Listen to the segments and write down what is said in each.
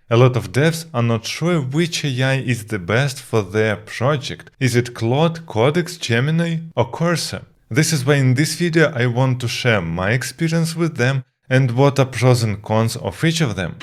A lot of devs are not sure which AI is the best for their project. Is it Claude, Codex, Gemini, or Cursor? This is why in this video I want to share my experience with them and what are pros and cons of each of them.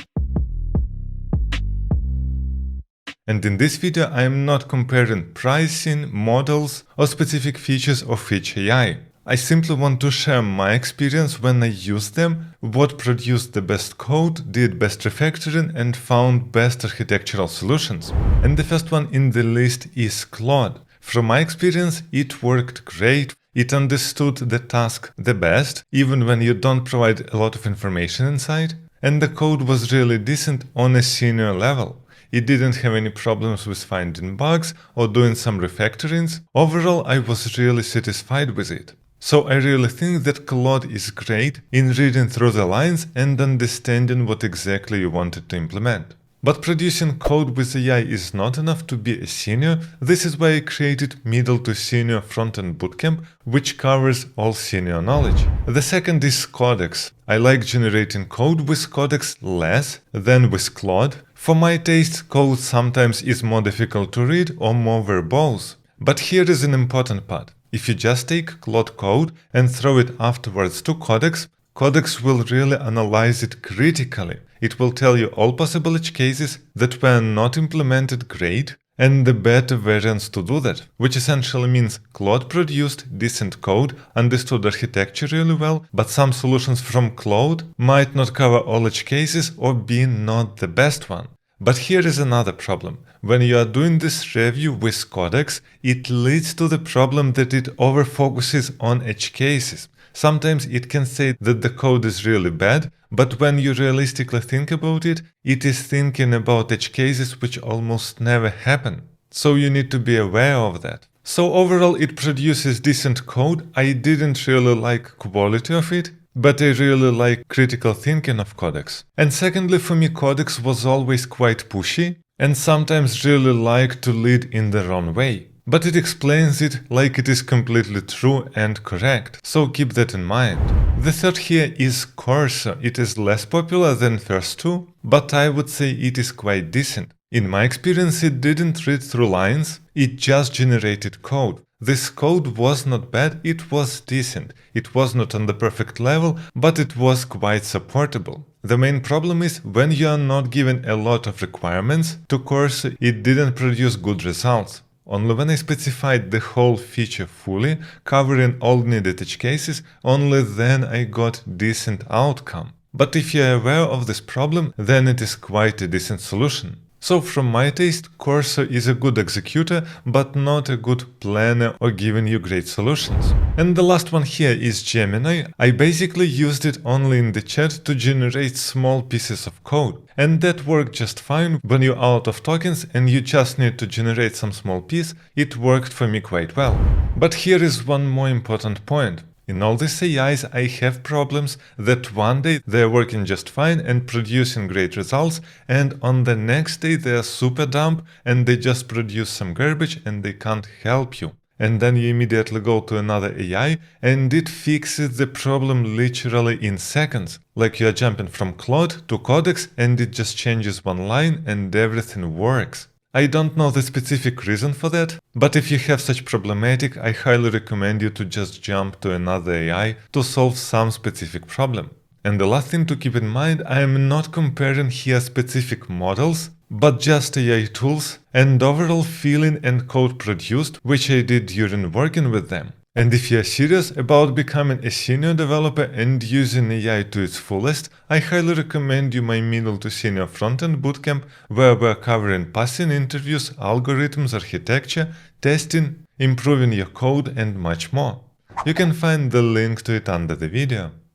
And in this video I am not comparing pricing, models, or specific features of each AI. I simply want to share my experience when I used them, what produced the best code, did best refactoring, and found best architectural solutions. And the first one in the list is Claude. From my experience, it worked great. It understood the task the best, even when you don't provide a lot of information inside. And the code was really decent on a senior level. It didn't have any problems with finding bugs or doing some refactorings. Overall, I was really satisfied with it. So I really think that Claude is great in reading through the lines and understanding what exactly you wanted to implement. But producing code with AI is not enough to be a senior. This is why I created middle to senior front-end bootcamp, which covers all senior knowledge. The second is Codex. I like generating code with Codex less than with Claude. For my taste, code sometimes is more difficult to read or more verbose. But here is an important part. If you just take Claude code and throw it afterwards to Codex, Codex will really analyze it critically. It will tell you all possible edge cases that were not implemented great and the better variants to do that, which essentially means Claude produced decent code, understood architecture really well, but some solutions from Claude might not cover all edge cases or be not the best one. But here is another problem. When you are doing this review with Codex, it leads to the problem that it overfocuses on edge cases. Sometimes it can say that the code is really bad, but when you realistically think about it, it is thinking about edge cases which almost never happen. So you need to be aware of that. So overall it produces decent code. I didn't really like quality of it, but I really like critical thinking of Codex. And secondly, for me Codex was always quite pushy and sometimes really liked to lead in the wrong way. But it explains it like it is completely true and correct, so keep that in mind. The third here is Cursor. It is less popular than first two, but I would say it is quite decent. In my experience, it didn't read through lines, it just generated code. This code was not bad, it was decent. It was not on the perfect level, but it was quite supportable. The main problem is when you are not given a lot of requirements to Cursor, it didn't produce good results. Only when I specified the whole feature fully, covering all needed edge cases, only then I got decent outcome. But if you are aware of this problem, then it is quite a decent solution. So from my taste, Cursor is a good executor, but not a good planner or giving you great solutions. And the last one here is Gemini. I basically used it only in the chat to generate small pieces of code. And that worked just fine. When you're out of tokens and you just need to generate some small piece, it worked for me quite well. But here is one more important point. In all these AIs, I have problems that one day they're working just fine and producing great results, and on the next day they are super dumb and they just produce some garbage and they can't help you. And then you immediately go to another AI and it fixes the problem literally in seconds. Like you are jumping from Claude to Codex and it just changes one line and everything works. I don't know the specific reason for that, but if you have such problematic, I highly recommend you to just jump to another AI to solve some specific problem. And the last thing to keep in mind, I am not comparing here specific models, but just AI tools and overall feeling and code produced, which I did during working with them. And if you are serious about becoming a senior developer and using AI to its fullest, I highly recommend you my middle to senior front-end bootcamp, where we're covering passing interviews, algorithms, architecture, testing, improving your code, and much more. You can find the link to it under the video.